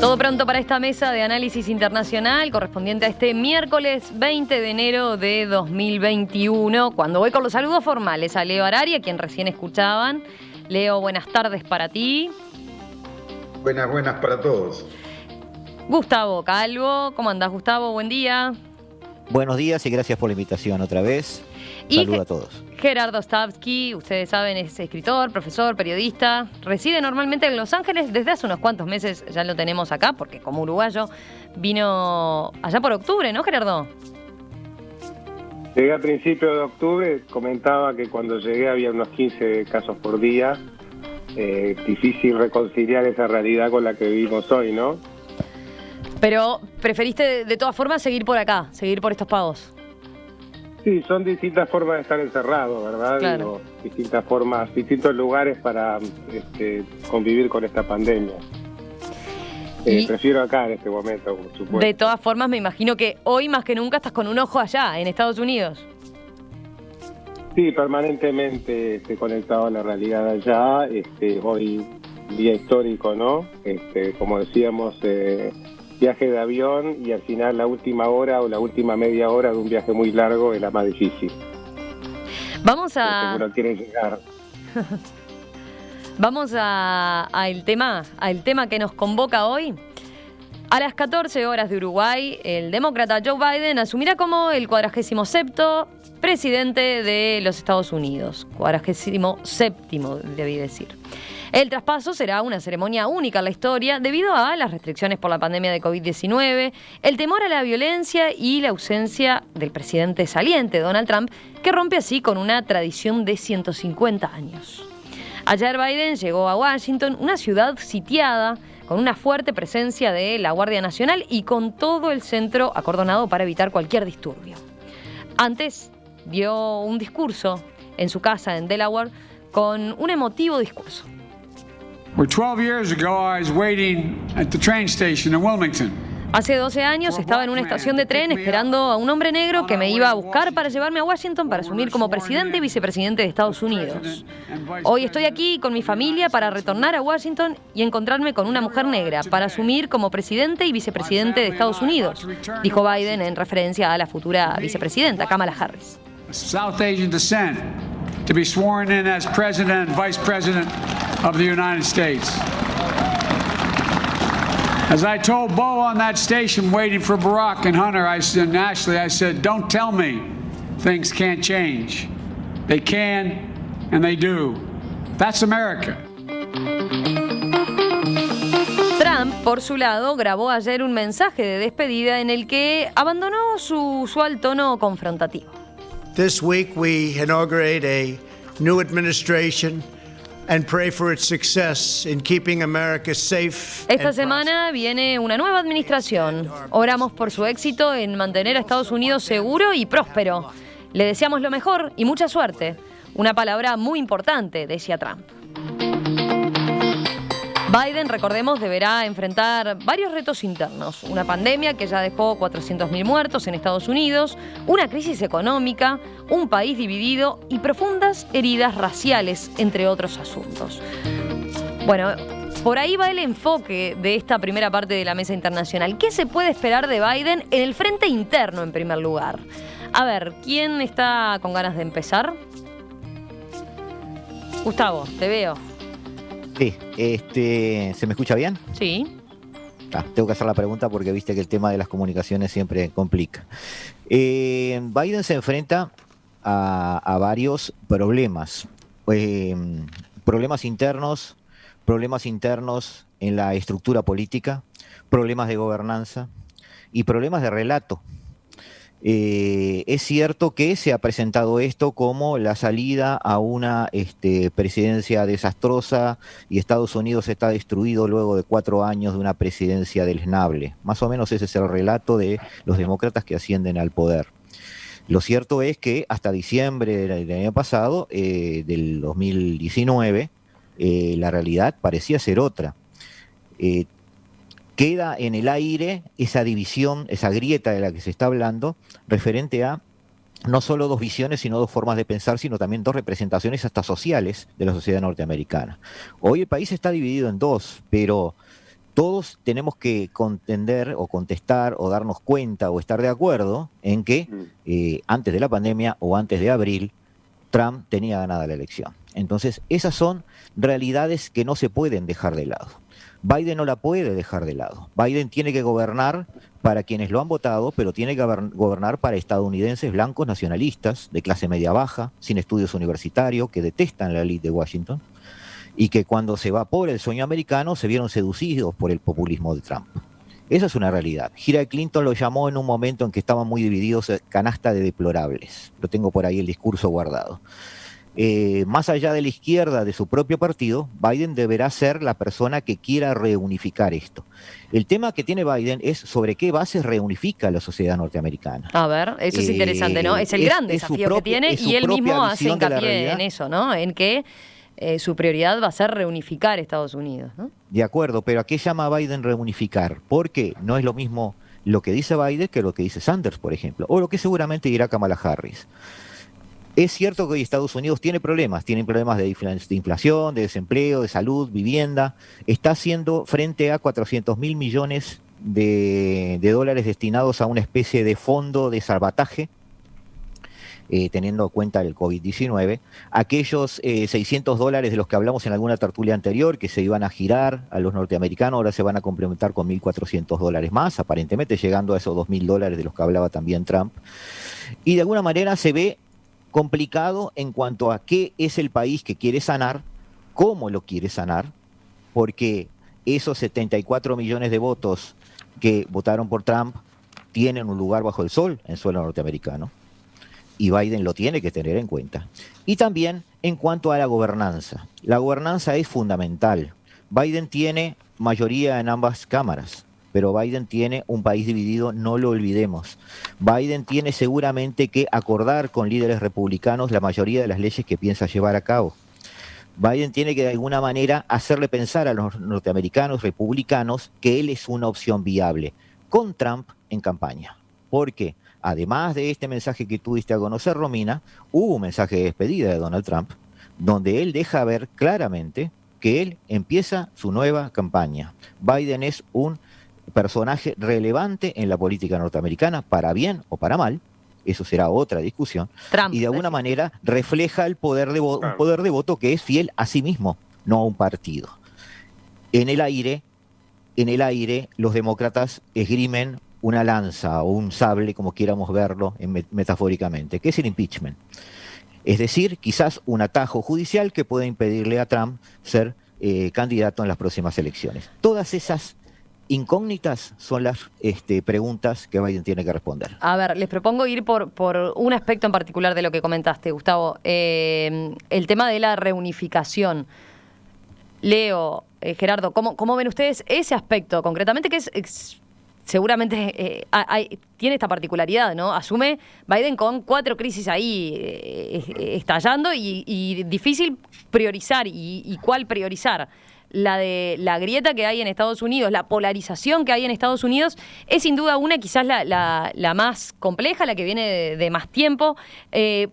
Todo pronto para esta mesa de análisis internacional correspondiente a este miércoles 20 de enero de 2021, cuando voy con los saludos formales a Leo Harari, a quien recién escuchaban. Leo, buenas tardes para ti. Buenas para todos. Gustavo Calvo, ¿cómo andás, Gustavo? Buen día. Buenos días y gracias por la invitación otra vez. Saludos a todos. Gerardo Stavsky, ustedes saben, es escritor, profesor, periodista. Reside normalmente en Los Ángeles. Desde hace unos cuantos meses ya lo tenemos acá, porque como uruguayo vino allá por octubre, ¿no, Gerardo? Llegué a principios de octubre, comentaba que cuando llegué había unos 15 casos por día. Difícil reconciliar esa realidad con la que vivimos hoy, ¿no? Pero preferiste de todas formas seguir por acá, seguir por estos pagos. Sí, son distintas formas de estar encerrado, ¿verdad? Claro. Digo, distintas formas, distintos lugares para convivir con esta pandemia. Prefiero acá en este momento, por supuesto. De todas formas, me imagino que hoy más que nunca estás con un ojo allá, en Estados Unidos. Sí, permanentemente conectado a la realidad allá. Hoy, día histórico, ¿no? Como decíamos, viaje de avión y al final la última hora o la última media hora de un viaje muy largo es la más difícil. Vamos a... Uno quiere llegar. Vamos al tema que nos convoca hoy. A las 14 horas de Uruguay, el demócrata Joe Biden asumirá como el 47º presidente de los Estados Unidos. 47º, debí decir. El traspaso será una ceremonia única en la historia debido a las restricciones por la pandemia de COVID-19, el temor a la violencia y la ausencia del presidente saliente, Donald Trump, que rompe así con una tradición de 150 años. Ayer Biden llegó a Washington, una ciudad sitiada, con una fuerte presencia de la Guardia Nacional y con todo el centro acordonado para evitar cualquier disturbio. Antes dio un discurso en su casa en Delaware con un emotivo discurso. Where 12 years ago I was waiting at the train station in Wilmington. Hace 12 años estaba en una estación de tren esperando a un hombre negro que me iba a buscar para llevarme a Washington para asumir como presidente y vicepresidente de Estados Unidos. Hoy estoy aquí con mi familia para retornar a Washington y encontrarme con una mujer negra para asumir como presidente y vicepresidente de Estados Unidos, dijo Biden en referencia a la futura vicepresidenta, Kamala Harris. South Asian descent to be sworn in as president and vice president of the United States. As I told Bo on that station waiting for Barack and Hunter, I said, don't tell me things can't change. They can, and they do. That's America. Trump, por su lado, grabó ayer un mensaje de despedida en el que abandonó su usual tono confrontativo. This week we inaugurate a new administration and pray for its success in keeping America safe. Esta semana viene una nueva administración. Oramos por su éxito en mantener a Estados Unidos seguro y próspero. Le deseamos lo mejor y mucha suerte. Una palabra muy importante, decía Trump. Biden, recordemos, deberá enfrentar varios retos internos. Una pandemia que ya dejó 400.000 muertos en Estados Unidos, una crisis económica, un país dividido y profundas heridas raciales, entre otros asuntos. Bueno, por ahí va el enfoque de esta primera parte de la mesa internacional. ¿Qué se puede esperar de Biden en el frente interno, en primer lugar? A ver, ¿quién está con ganas de empezar? Gustavo, te veo. Sí, ¿se me escucha bien? Sí. Tengo que hacer la pregunta porque viste que el tema de las comunicaciones siempre complica. Biden se enfrenta a varios problemas. Problemas internos en la estructura política, problemas de gobernanza y problemas de relato. Es cierto que se ha presentado esto como la salida a una presidencia desastrosa y Estados Unidos está destruido luego de 4 años de una presidencia deleznable. Más o menos ese es el relato de los demócratas que ascienden al poder. Lo cierto es que hasta diciembre del año pasado, del 2019, la realidad parecía ser otra. Queda en el aire esa división, esa grieta de la que se está hablando, referente a no solo 2 visiones, sino 2 formas de pensar, sino también 2 representaciones hasta sociales de la sociedad norteamericana. Hoy el país está dividido en 2, pero todos tenemos que contender o contestar o darnos cuenta o estar de acuerdo en que antes de la pandemia o antes de abril, Trump tenía ganada la elección. Entonces, esas son realidades que no se pueden dejar de lado. Biden no la puede dejar de lado. Biden tiene que gobernar para quienes lo han votado, pero tiene que gobernar para estadounidenses blancos nacionalistas, de clase media baja, sin estudios universitarios, que detestan la élite de Washington, y que cuando se va por el sueño americano se vieron seducidos por el populismo de Trump. Esa es una realidad. Hillary Clinton lo llamó en un momento en que estaban muy divididos, canasta de deplorables. Lo tengo por ahí el discurso guardado. Más allá de la izquierda de su propio partido, Biden deberá ser la persona que quiera reunificar esto. El tema que tiene Biden es sobre qué bases reunifica la sociedad norteamericana. A ver, eso es interesante, ¿no? Es el gran desafío que tiene y él mismo hace hincapié en eso, ¿no? En que su prioridad va a ser reunificar Estados Unidos, ¿no? De acuerdo, pero ¿a qué llama Biden reunificar? Porque no es lo mismo lo que dice Biden que lo que dice Sanders, por ejemplo, o lo que seguramente dirá Kamala Harris. Es cierto que hoy Estados Unidos tiene problemas de inflación, de desempleo, de salud, vivienda. Está haciendo frente a 400.000 millones de dólares destinados a una especie de fondo de salvataje, teniendo en cuenta el COVID-19. Aquellos $600 de los que hablamos en alguna tertulia anterior, que se iban a girar a los norteamericanos, ahora se van a complementar con $1.400 más, aparentemente llegando a esos $2.000 de los que hablaba también Trump. Y de alguna manera se ve complicado en cuanto a qué es el país que quiere sanar, cómo lo quiere sanar, porque esos 74 millones de votos que votaron por Trump tienen un lugar bajo el sol en suelo norteamericano, y Biden lo tiene que tener en cuenta. Y también en cuanto a la gobernanza. La gobernanza es fundamental. Biden tiene mayoría en ambas cámaras, pero Biden tiene un país dividido, no lo olvidemos. Biden tiene seguramente que acordar con líderes republicanos la mayoría de las leyes que piensa llevar a cabo. Biden tiene que de alguna manera hacerle pensar a los norteamericanos republicanos que él es una opción viable, con Trump en campaña. Porque además de este mensaje que tú diste a conocer, Romina, hubo un mensaje de despedida de Donald Trump, donde él deja ver claramente que él empieza su nueva campaña. Biden es un personaje relevante en la política norteamericana, para bien o para mal, eso será otra discusión, Trump, y de alguna manera refleja el poder de un poder de voto que es fiel a sí mismo, no a un partido. En el aire, los demócratas esgrimen una lanza o un sable, como quieramos verlo metafóricamente, que es el impeachment. Es decir, quizás un atajo judicial que puede impedirle a Trump ser candidato en las próximas elecciones. Todas esas incógnitas son las preguntas que Biden tiene que responder. A ver, les propongo ir por un aspecto en particular de lo que comentaste, Gustavo. El tema de la reunificación. Leo, Gerardo, ¿cómo ven ustedes ese aspecto concretamente? Que es seguramente tiene esta particularidad, ¿no? Asume Biden con 4 crisis ahí estallando y difícil priorizar y cuál priorizar. La de la grieta que hay en Estados Unidos, la polarización que hay en Estados Unidos, es sin duda una, quizás la más compleja, la que viene de más tiempo.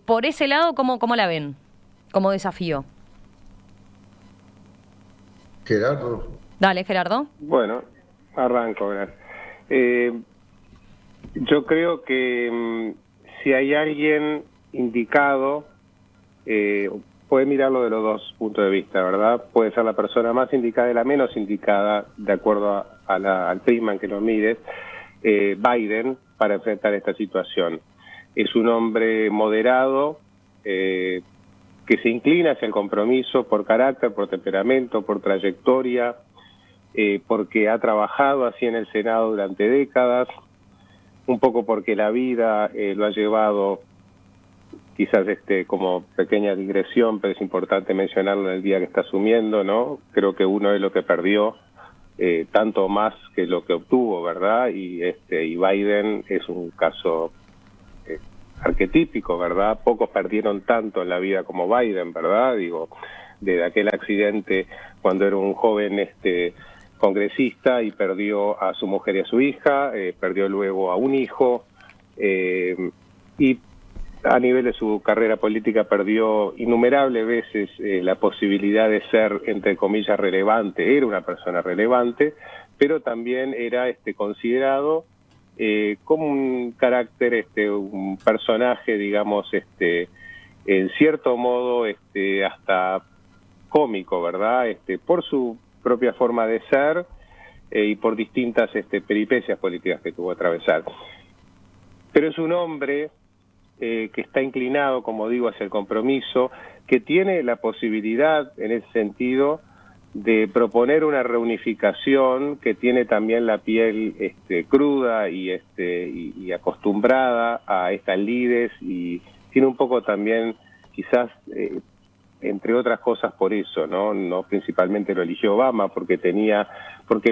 Por ese lado, ¿cómo la ven como desafío? Gerardo. Dale, Gerardo. Bueno, arranco, gracias. Yo creo que si hay alguien indicado, puede mirarlo de los dos puntos de vista, ¿verdad? Puede ser la persona más indicada y la menos indicada, de acuerdo al prisma en que lo mires, Biden, para enfrentar esta situación. Es un hombre moderado, que se inclina hacia el compromiso por carácter, por temperamento, por trayectoria, porque ha trabajado así en el Senado durante décadas, un poco porque la vida lo ha llevado, quizás como pequeña digresión, pero es importante mencionarlo en el día que está asumiendo, ¿no? Creo que uno es lo que perdió, tanto más que lo que obtuvo, ¿verdad? Y Biden es un caso arquetípico, ¿verdad? Pocos perdieron tanto en la vida como Biden, ¿verdad? Digo, desde aquel accidente cuando era un joven congresista y perdió a su mujer y a su hija, perdió luego a un hijo, y a nivel de su carrera política perdió innumerables veces la posibilidad de ser, entre comillas, relevante. Era una persona relevante, pero también era considerado como un carácter, un personaje, digamos, en cierto modo hasta cómico, ¿verdad? Por su propia forma de ser y por distintas peripecias políticas que tuvo que atravesar. Pero es un hombre que está inclinado, como digo, hacia el compromiso, que tiene la posibilidad, en ese sentido, de proponer una reunificación, que tiene también la piel cruda y acostumbrada a estas lides, y tiene un poco también, quizás, entre otras cosas por eso, no principalmente lo eligió Obama, porque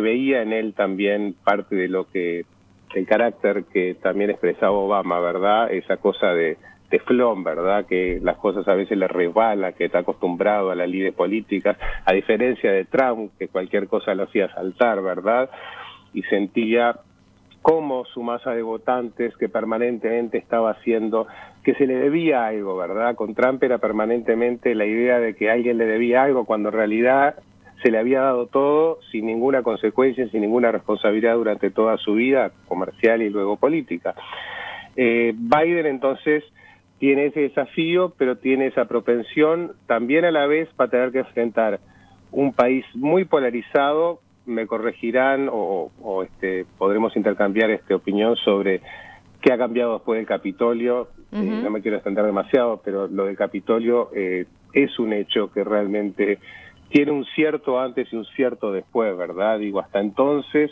veía en él también parte de el carácter que también expresaba Obama, ¿verdad? Esa cosa de teflón, ¿verdad? Que las cosas a veces le resbalan, que está acostumbrado a las lides políticas, a diferencia de Trump, que cualquier cosa lo hacía saltar, ¿verdad? Y sentía como su masa de votantes que permanentemente estaba haciendo, que se le debía algo, ¿verdad? Con Trump era permanentemente la idea de que alguien le debía algo, cuando en realidad se le había dado todo sin ninguna consecuencia, sin ninguna responsabilidad durante toda su vida comercial y luego política. Biden entonces tiene ese desafío, pero tiene esa propensión también a la vez para tener que enfrentar un país muy polarizado. Me corregirán o podremos intercambiar opinión sobre qué ha cambiado después del Capitolio. No me quiero extender demasiado, pero lo del Capitolio es un hecho que realmente tiene un cierto antes y un cierto después, ¿verdad? Digo, hasta entonces,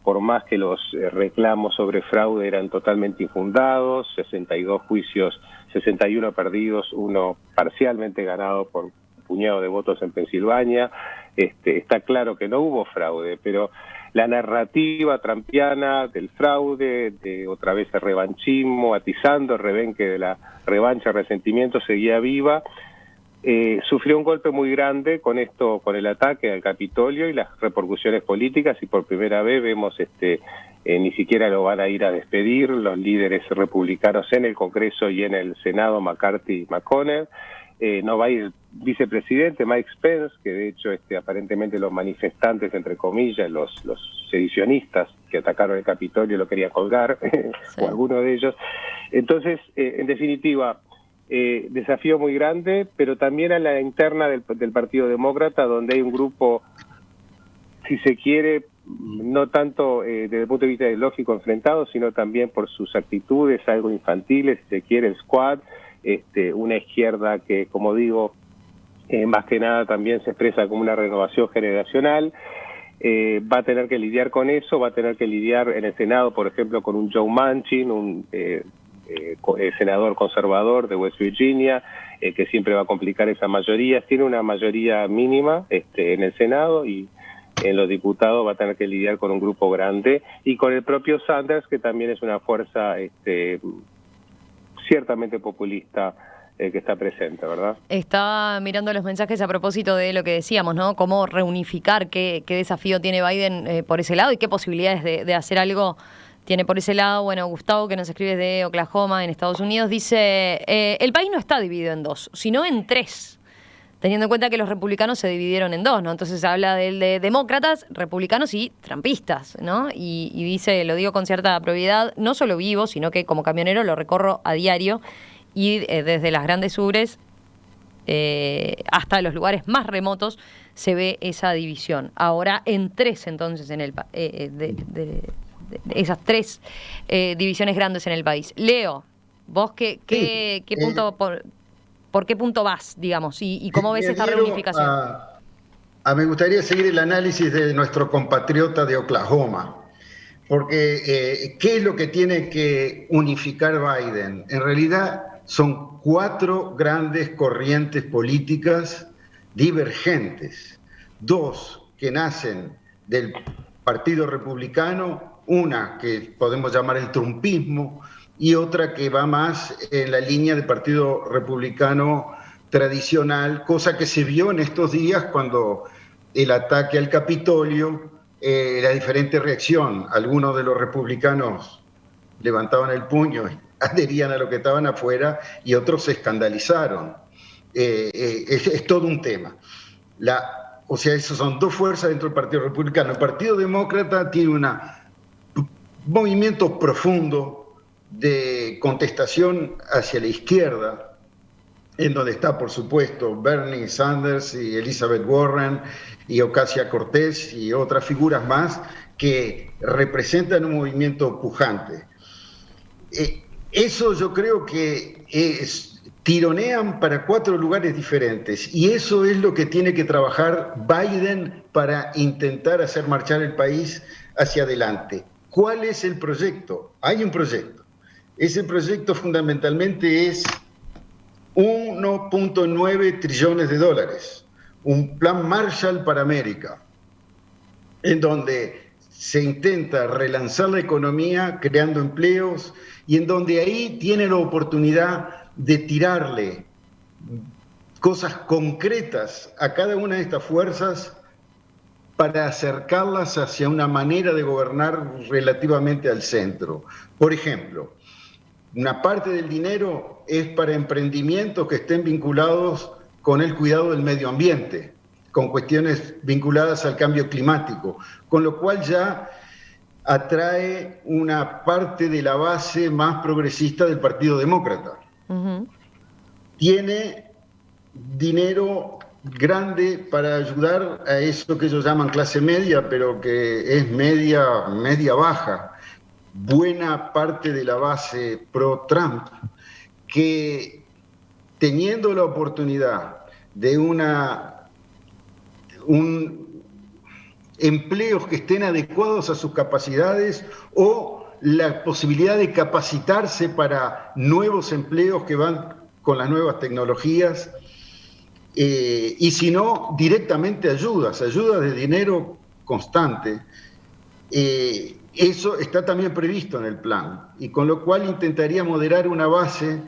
por más que los reclamos sobre fraude eran totalmente infundados, 62 juicios, 61 perdidos, uno parcialmente ganado por un puñado de votos en Pensilvania, está claro que no hubo fraude, pero la narrativa trumpiana del fraude, de otra vez el revanchismo, atizando el rebenque de la revancha, resentimiento, seguía viva. Sufrió un golpe muy grande con el ataque al Capitolio y las repercusiones políticas, y por primera vez vemos ni siquiera lo van a ir a despedir los líderes republicanos en el Congreso y en el Senado, McCarthy y McConnell. No va a ir el vicepresidente Mike Pence, que de hecho aparentemente los manifestantes, entre comillas, los sedicionistas que atacaron el Capitolio lo querían colgar, sí. O alguno de ellos. Entonces, en definitiva, desafío muy grande, pero también a la interna del Partido Demócrata, donde hay un grupo, si se quiere, no tanto desde el punto de vista ideológico enfrentado, sino también por sus actitudes algo infantiles, si se quiere, el Squad, una izquierda que, como digo, más que nada también se expresa como una renovación generacional. Va a tener que lidiar con eso, va a tener que lidiar en el Senado, por ejemplo, con un Joe Manchin, un senador conservador de West Virginia, que siempre va a complicar esa mayoría. Tiene una mayoría mínima en el Senado, y en los diputados va a tener que lidiar con un grupo grande, y con el propio Sanders, que también es una fuerza ciertamente populista que está presente, ¿verdad? Estaba mirando los mensajes a propósito de lo que decíamos, ¿no? Cómo reunificar, qué desafío tiene Biden por ese lado y qué posibilidades de hacer algo tiene por ese lado. Bueno, Gustavo, que nos escribe de Oklahoma, en Estados Unidos, dice, el país no está dividido en dos, sino en tres, teniendo en cuenta que los republicanos se dividieron en dos, ¿no? Entonces habla de demócratas, republicanos y trumpistas, ¿no? Y dice, lo digo con cierta probidad, no solo vivo, sino que como camionero lo recorro a diario, y desde las grandes urbes hasta los lugares más remotos se ve esa división. Ahora en tres, entonces, en el esas tres divisiones grandes en el país. Leo, vos qué punto, por qué punto vas, digamos, y cómo ves esta reunificación. Me gustaría seguir el análisis de nuestro compatriota de Oklahoma, porque ¿qué es lo que tiene que unificar Biden? En realidad son 4 grandes corrientes políticas divergentes, 2 que nacen del Partido Republicano, una que podemos llamar el trumpismo y otra que va más en la línea del Partido Republicano tradicional, cosa que se vio en estos días cuando el ataque al Capitolio, la diferente reacción. Algunos de los republicanos levantaban el puño, adherían a lo que estaban afuera, y otros se escandalizaron. Es todo un tema. o sea, esas son dos fuerzas dentro del Partido Republicano. El Partido Demócrata tiene un movimiento profundo de contestación hacia la izquierda, en donde está, por supuesto, Bernie Sanders y Elizabeth Warren y Ocasio-Cortez y otras figuras más que representan un movimiento pujante. Eso yo creo que tironean para 4 lugares diferentes, y eso es lo que tiene que trabajar Biden para intentar hacer marchar el país hacia adelante. ¿Cuál es el proyecto? Hay un proyecto. Ese proyecto fundamentalmente es 1.9 trillones de dólares, un plan Marshall para América, en donde se intenta relanzar la economía creando empleos y en donde ahí tiene la oportunidad de tirarle cosas concretas a cada una de estas fuerzas para acercarlas hacia una manera de gobernar relativamente al centro. Por ejemplo, una parte del dinero es para emprendimientos que estén vinculados con el cuidado del medio ambiente, con cuestiones vinculadas al cambio climático, con lo cual ya atrae una parte de la base más progresista del Partido Demócrata. Uh-huh. Tiene dinero grande para ayudar a eso que ellos llaman clase media, pero que es media baja. Buena parte de la base pro-Trump, que teniendo la oportunidad de empleos que estén adecuados a sus capacidades o la posibilidad de capacitarse para nuevos empleos que van con las nuevas tecnologías, y si no, directamente ayudas de dinero constante. Eso está también previsto en el plan, y con lo cual intentaría moderar una base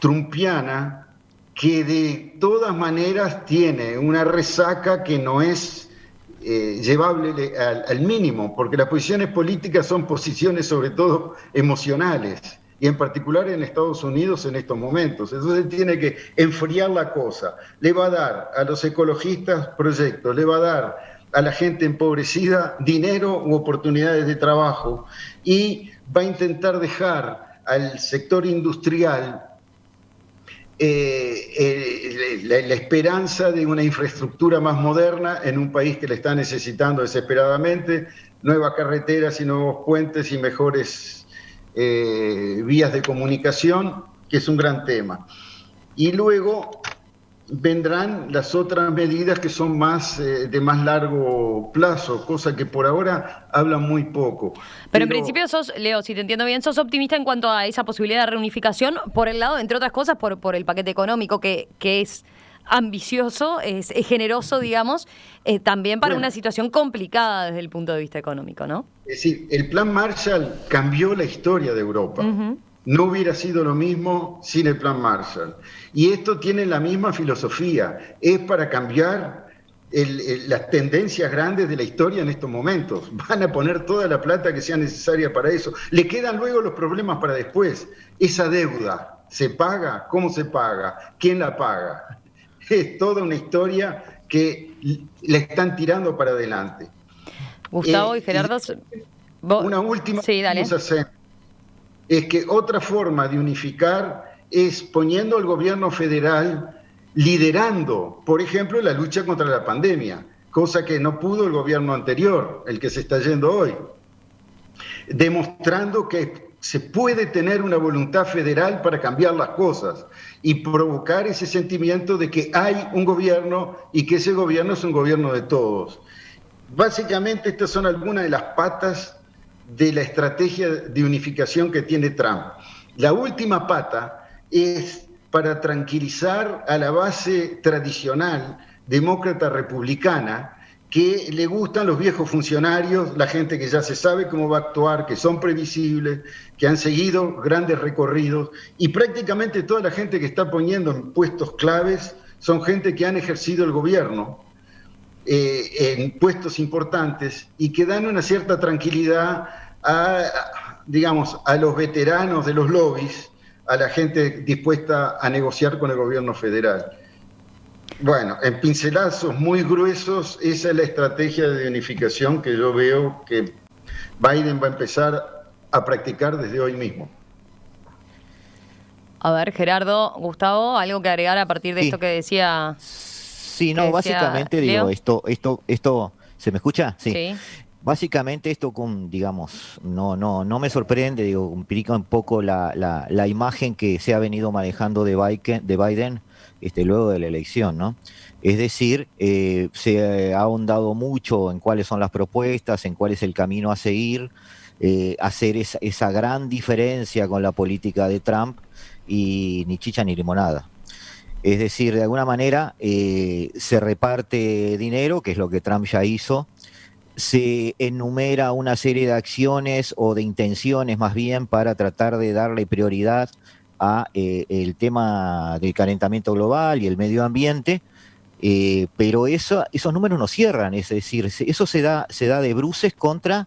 trumpiana que de todas maneras tiene una resaca que no es llevable al mínimo, porque las posiciones políticas son posiciones sobre todo emocionales, y en particular en Estados Unidos en estos momentos. Entonces tiene que enfriar la cosa. Le va a dar a los ecologistas proyectos, le va a dar a la gente empobrecida dinero u oportunidades de trabajo, y va a intentar dejar al sector industrial la esperanza de una infraestructura más moderna en un país que la está necesitando desesperadamente, nuevas carreteras y nuevos puentes y mejores vías de comunicación, que es un gran tema. Y luego vendrán las otras medidas que son de más largo plazo, cosa que por ahora hablan muy poco. Pero en principio Leo, si te entiendo bien, sos optimista en cuanto a esa posibilidad de reunificación, por el lado, entre otras cosas, por el paquete económico que es ambicioso, es generoso, digamos, también para una situación complicada desde el punto de vista económico, ¿no? Es decir, el plan Marshall cambió la historia de Europa. Uh-huh. No hubiera sido lo mismo sin el plan Marshall. Y esto tiene la misma filosofía, es para cambiar las tendencias grandes de la historia en estos momentos. Van a poner toda la plata que sea necesaria para eso. Le quedan luego los problemas para después. Esa deuda, ¿se paga? ¿Cómo se paga? ¿Quién la paga? Es toda una historia que la están tirando para adelante. Gustavo y Gerardo... Una última sí, dale. Vamos a hacer. Es que otra forma de unificar es poniendo al gobierno federal liderando, por ejemplo, la lucha contra la pandemia, cosa que no pudo el gobierno anterior, el que se está yendo hoy, demostrando que se puede tener una voluntad federal para cambiar las cosas y provocar ese sentimiento de que hay un gobierno y que ese gobierno es un gobierno de todos. Básicamente estas son algunas de las patas de la estrategia de unificación que tiene Trump. La última pata es para tranquilizar a la base tradicional demócrata republicana, que le gustan los viejos funcionarios, la gente que ya se sabe cómo va a actuar, que son previsibles, que han seguido grandes recorridos, y prácticamente toda la gente que está poniendo en puestos claves son gente que han ejercido el gobierno en puestos importantes y que dan una cierta tranquilidad a los veteranos de los lobbies, a la gente dispuesta a negociar con el gobierno federal. Bueno, en pincelazos muy gruesos, esa es la estrategia de unificación que yo veo que Biden va a empezar a practicar desde hoy mismo. A ver, Gerardo, Gustavo, ¿algo que agregar a partir de Sí. esto que decía? Sí, que no, decía básicamente Leo? digo, esto, ¿se me escucha? Sí. Sí. Básicamente esto digamos, no me sorprende, digo, implica un poco la imagen que se ha venido manejando de Biden, luego de la elección, ¿no? Es decir, se ha ahondado mucho en cuáles son las propuestas, en cuál es el camino a seguir, hacer esa gran diferencia con la política de Trump y ni chicha ni limonada. Es decir, de alguna manera se reparte dinero, que es lo que Trump ya hizo, se enumera una serie de acciones o de intenciones más bien para tratar de darle prioridad a el tema del calentamiento global y el medio ambiente, pero esos números no cierran, es decir, eso se da de bruces contra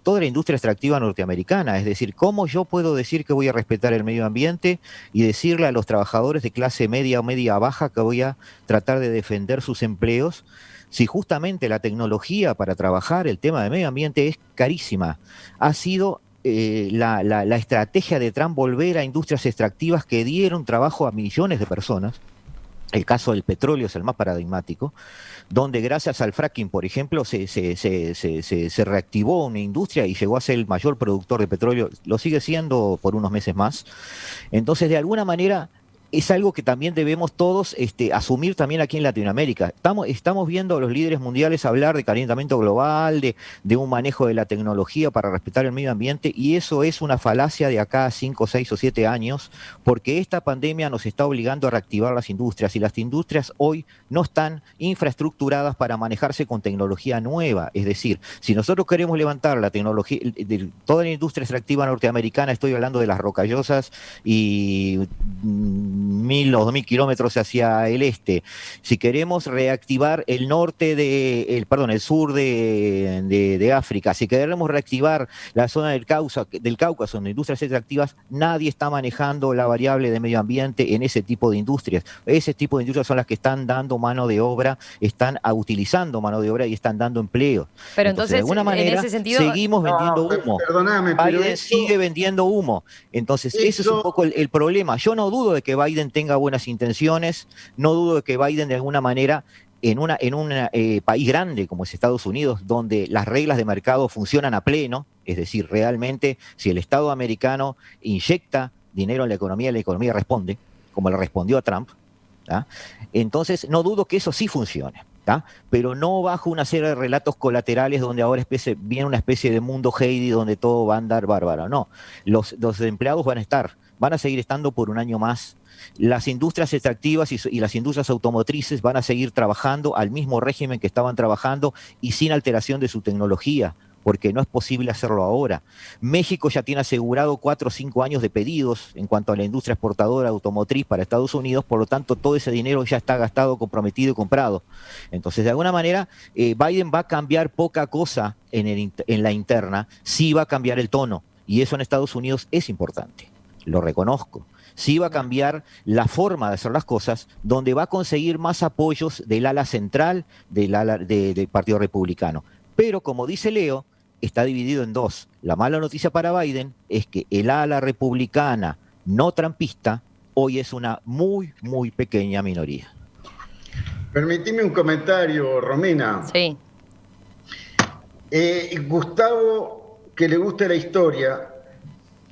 toda la industria extractiva norteamericana. Es decir, ¿cómo yo puedo decir que voy a respetar el medio ambiente y decirle a los trabajadores de clase media o media baja que voy a tratar de defender sus empleos si justamente la tecnología para trabajar el tema de medio ambiente es carísima? Ha sido la estrategia de Trump volver a industrias extractivas que dieron trabajo a millones de personas. El caso del petróleo es el más paradigmático, donde gracias al fracking, por ejemplo, se reactivó una industria y llegó a ser el mayor productor de petróleo, lo sigue siendo por unos meses más. Entonces, de alguna manera, es algo que también debemos todos asumir también aquí en Latinoamérica. Estamos viendo a los líderes mundiales hablar de calentamiento global, de un manejo de la tecnología para respetar el medio ambiente, y eso es una falacia de acá a 5, 6 o 7 años, porque esta pandemia nos está obligando a reactivar las industrias, y las industrias hoy no están infraestructuradas para manejarse con tecnología nueva. Es decir, si nosotros queremos levantar la tecnología de toda la industria extractiva norteamericana, estoy hablando de las rocallosas y 1.000 o 2.000 kilómetros hacia el este. Si queremos reactivar el norte el sur de África, si queremos reactivar la zona del Cáucaso, en industrias extractivas, nadie está manejando la variable de medio ambiente en ese tipo de industrias. Ese tipo de industrias son las que están dando mano de obra, están utilizando mano de obra y están dando empleo. Pero entonces, de alguna manera, en ese sentido, seguimos vendiendo humo. Perdóname, pero Biden sigue vendiendo humo. Entonces, ese es un poco el problema. Yo no dudo de que Biden tenga buenas intenciones, no dudo de que Biden de alguna manera, en un país grande como es Estados Unidos, donde las reglas de mercado funcionan a pleno, es decir, realmente si el Estado americano inyecta dinero en la economía responde, como le respondió a Trump, ¿tá? Entonces no dudo que eso sí funcione, ¿tá? Pero no bajo una serie de relatos colaterales donde ahora viene una especie de mundo Heidi donde todo va a andar bárbaro. No, los empleados van a seguir estando por un año más. Las industrias extractivas y las industrias automotrices van a seguir trabajando al mismo régimen que estaban trabajando y sin alteración de su tecnología, porque no es posible hacerlo ahora. México ya tiene asegurado 4 o 5 años de pedidos en cuanto a la industria exportadora automotriz para Estados Unidos, por lo tanto todo ese dinero ya está gastado, comprometido y comprado. Entonces, de alguna manera, Biden va a cambiar poca cosa en la interna, sí va a cambiar el tono, y eso en Estados Unidos es importante, lo reconozco. Sí va a cambiar la forma de hacer las cosas, donde va a conseguir más apoyos del ala central del Partido Republicano. Pero, como dice Leo, está dividido en dos. La mala noticia para Biden es que el ala republicana no trumpista hoy es una muy, muy pequeña minoría. Permitime un comentario, Romina. Sí. Gustavo, que le gusta la historia,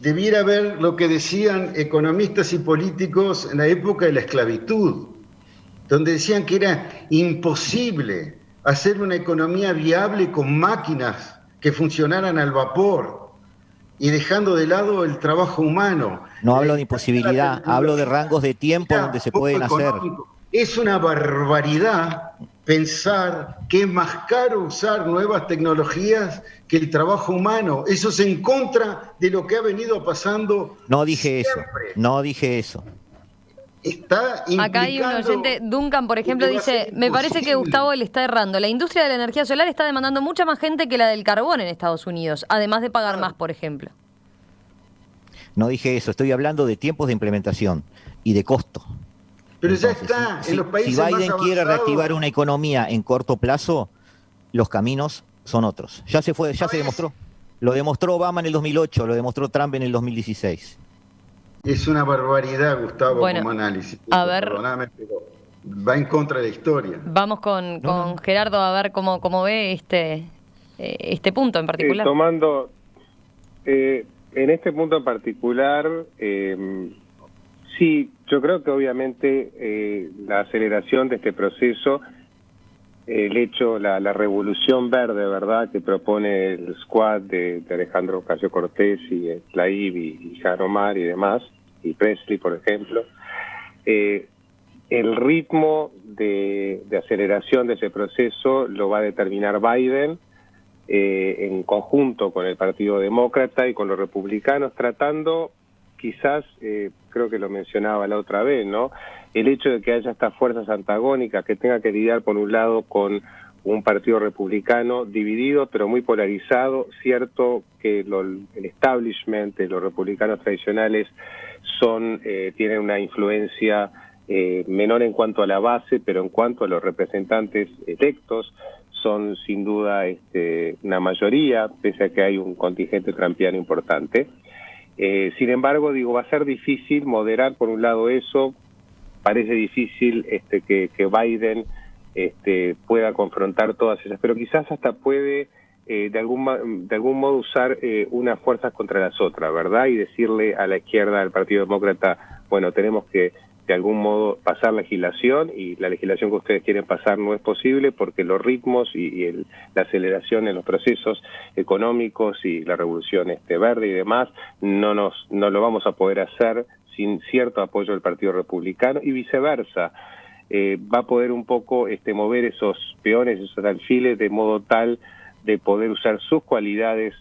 debiera ver lo que decían economistas y políticos en la época de la esclavitud, donde decían que era imposible hacer una economía viable con máquinas que funcionaran al vapor y dejando de lado el trabajo humano. No hablo de imposibilidad, hablo de rangos de tiempo donde se pueden hacer. Es una barbaridad pensar que es más caro usar nuevas tecnologías que el trabajo humano. Eso es en contra de lo que ha venido pasando. No dije eso. Está acá hay un oyente, Duncan, por ejemplo, dice, me parece que Gustavo le está errando. La industria de la energía solar está demandando mucha más gente que la del carbón en Estados Unidos, además de pagar más, por ejemplo. No dije eso, estoy hablando de tiempos de implementación y de costo. Pero Entonces, ya está, en los países si Biden más quiere avanzados. reactivar una economía en corto plazo, los caminos son otros. Ya se demostró. Lo demostró Obama en el 2008, lo demostró Trump en el 2016. Es una barbaridad, Gustavo, Bueno, como análisis. a ver. Perdóname, pero va en contra de la historia. Vamos con Gerardo a ver cómo ve este punto en particular. Tomando, en este punto en particular, sí, yo creo que obviamente la aceleración de este proceso, el hecho, la revolución verde, ¿verdad?, que propone el squad de Alejandro Ocasio-Cortez y Tlaib y Ilhan Omar y demás, y Presley, por ejemplo, el ritmo de aceleración de ese proceso lo va a determinar Biden en conjunto con el Partido Demócrata y con los republicanos, tratando quizás, creo que lo mencionaba la otra vez, ¿no?, el hecho de que haya estas fuerzas antagónicas que tenga que lidiar por un lado con un partido republicano dividido pero muy polarizado. Cierto que el establishment de los republicanos tradicionales tienen una influencia menor en cuanto a la base, pero en cuanto a los representantes electos son sin duda una mayoría, pese a que hay un contingente trumpiano importante. Sin embargo, va a ser difícil moderar por un lado eso. Parece difícil que Biden pueda confrontar todas esas, pero quizás hasta puede de algún modo usar unas fuerzas contra las otras, ¿verdad? Y decirle a la izquierda, al Partido Demócrata, bueno, tenemos que de algún modo pasar legislación, y la legislación que ustedes quieren pasar no es posible porque los ritmos y la aceleración en los procesos económicos y la revolución verde y demás no lo vamos a poder hacer sin cierto apoyo del Partido Republicano, y viceversa. Va a poder un poco mover esos peones, esos alfiles, de modo tal de poder usar sus cualidades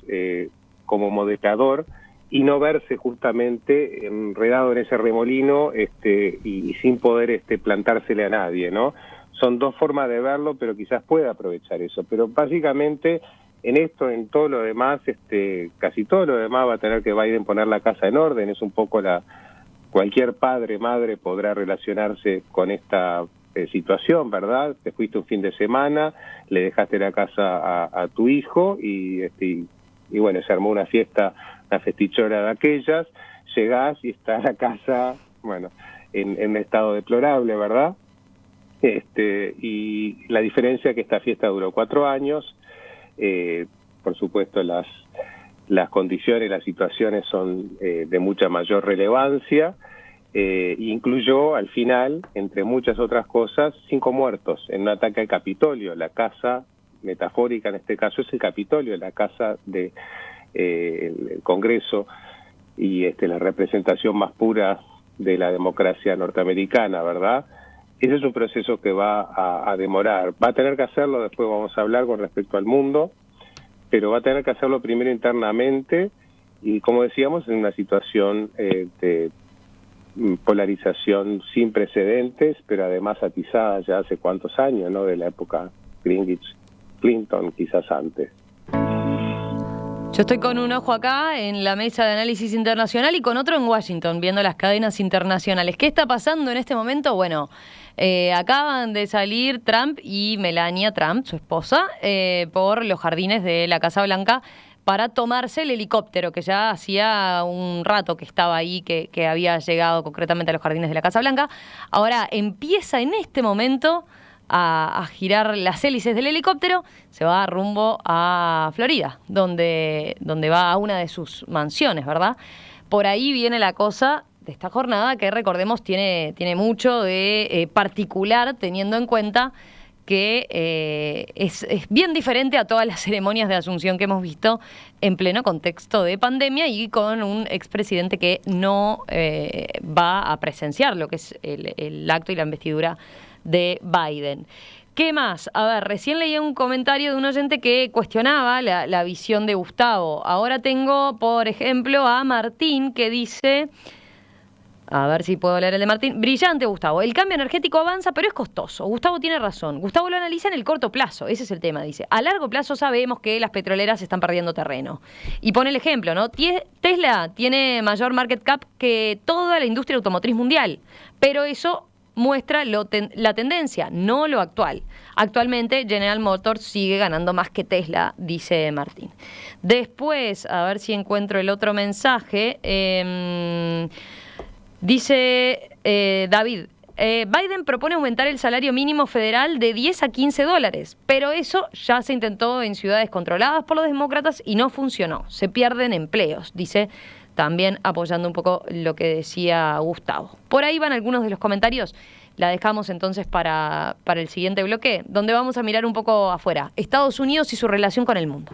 como moderador y no verse justamente enredado en ese remolino y sin poder plantársele a nadie, ¿no? Son dos formas de verlo, pero quizás pueda aprovechar eso. Pero básicamente en esto, en todo lo demás, casi todo lo demás va a tener que Biden poner la casa en orden. Es un poco cualquier padre, madre podrá relacionarse con esta situación, ¿verdad? Te fuiste un fin de semana, le dejaste la casa a tu hijo y bueno, se armó una fiesta, una festichora de aquellas, llegás y está la casa, bueno, en un estado deplorable, ¿verdad? Y la diferencia es que esta fiesta duró 4 años, por supuesto las condiciones, las situaciones son de mucha mayor relevancia, incluyó al final, entre muchas otras cosas, 5 muertos en un ataque al Capitolio. La casa metafórica en este caso es el Capitolio, la casa de el Congreso y la representación más pura de la democracia norteamericana, ¿verdad? Ese es un proceso que va a demorar. Va a tener que hacerlo, después vamos a hablar con respecto al mundo, pero va a tener que hacerlo primero internamente y, como decíamos, en una situación de polarización sin precedentes, pero además atizada ya hace cuántos años, ¿no? De la época Clinton, quizás antes. Yo estoy con un ojo acá en la mesa de análisis internacional y con otro en Washington, viendo las cadenas internacionales. ¿Qué está pasando en este momento? Bueno, acaban de salir Trump y Melania Trump, su esposa, por los jardines de la Casa Blanca para tomarse el helicóptero, que ya hacía un rato que estaba ahí, que había llegado concretamente a los jardines de la Casa Blanca. Ahora empieza en este momento a girar las hélices del helicóptero, se va rumbo a Florida, donde va a una de sus mansiones, ¿verdad? Por ahí viene la cosa de esta jornada, que recordemos tiene mucho de particular, teniendo en cuenta que es bien diferente a todas las ceremonias de asunción que hemos visto en pleno contexto de pandemia y con un expresidente que no va a presenciar lo que es el acto y la investidura de Biden. ¿Qué más? A ver, recién leí un comentario de un oyente que cuestionaba la visión de Gustavo. Ahora tengo, por ejemplo, a Martín que dice... A ver si puedo leer el de Martín. Brillante, Gustavo. El cambio energético avanza, pero es costoso. Gustavo tiene razón. Gustavo lo analiza en el corto plazo. Ese es el tema, dice. A largo plazo sabemos que las petroleras están perdiendo terreno. Y pone el ejemplo, ¿no? Tesla tiene mayor market cap que toda la industria automotriz mundial. Pero eso muestra la tendencia, no lo actual. Actualmente General Motors sigue ganando más que Tesla, dice Martín. Después, a ver si encuentro el otro mensaje, dice David, Biden propone aumentar el salario mínimo federal de 10 a 15 dólares, pero eso ya se intentó en ciudades controladas por los demócratas y no funcionó. Se pierden empleos, dice, también apoyando un poco lo que decía Gustavo. Por ahí van algunos de los comentarios. La dejamos entonces para el siguiente bloque, donde vamos a mirar un poco afuera, Estados Unidos y su relación con el mundo.